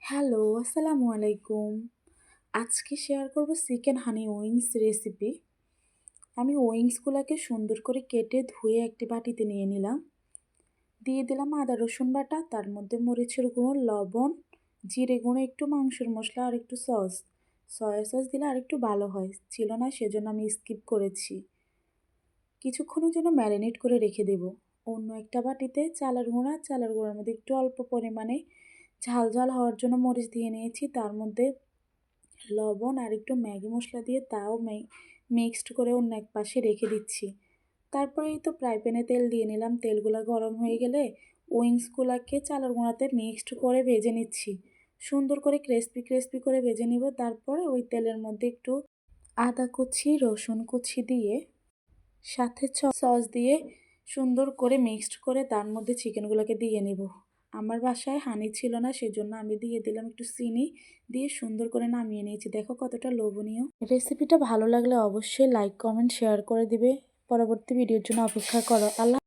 Hello, আসসালামু আলাইকুম। আজকে শেয়ার করব চিকেন হানি উইংস রেসিপি। আমি উইংসগুলাকে সুন্দর করে কেটে ধুয়ে একটি বাটিতে নিয়ে নিলাম। দিয়ে দিলাম আদা রসুন বাটা, তার মধ্যে মরিচের গুঁড়ো, লবণ, জিরে গুঁড়ো, একটু মাংসের মশলা আর একটু সস। সয়া সস দিলে আরেকটু ভালো হয়। ছিল না সেজন্য আমি স্কিপ করেছি। কিছুক্ষণের জন্য ম্যারিনেট করে রেখে দেব। অন্য একটা বাটিতে চালের গুঁড়ার মধ্যে একটু অল্প পরিমাণে ঝাল ঝাল হওয়ার জন্য মরিচ দিয়ে নিয়েছি। তার মধ্যে লবণ আর একটু ম্যাগি মশলা দিয়ে তাও মিক্সড করে অন্য এক পাশে রেখে দিচ্ছি। তারপরে এই তো ফ্রাই প্যানে তেল দিয়ে নিলাম। তেলগুলো গরম হয়ে গেলে উইংসগুলোকে চালের গুঁড়াতে মিক্সড করে ভেজে নিচ্ছি। সুন্দর করে ক্রিস্পি ক্রিস্পি করে ভেজে নিব। তারপরে ওই তেলের মধ্যে একটু আদা কুচি, রসুন কুচি দিয়ে সাথে সস দিয়ে সুন্দর করে মিক্সড করে তার মধ্যে চিকেনগুলোকে দিয়ে নিব। আমার বাসায় হানি ছিল না, সেজন্য আমি দিয়ে দিলাম একটু চিনি, দিয়ে সুন্দর করে নামিয়ে নিয়েছি। দেখো কতটা লোভনীয়। রেসিপিটা ভালো লাগলে অবশ্যই লাইক, কমেন্ট, শেয়ার করে দিবে। পরবর্তী ভিডিওর জন্য অপেক্ষা করো। আল্লাহ।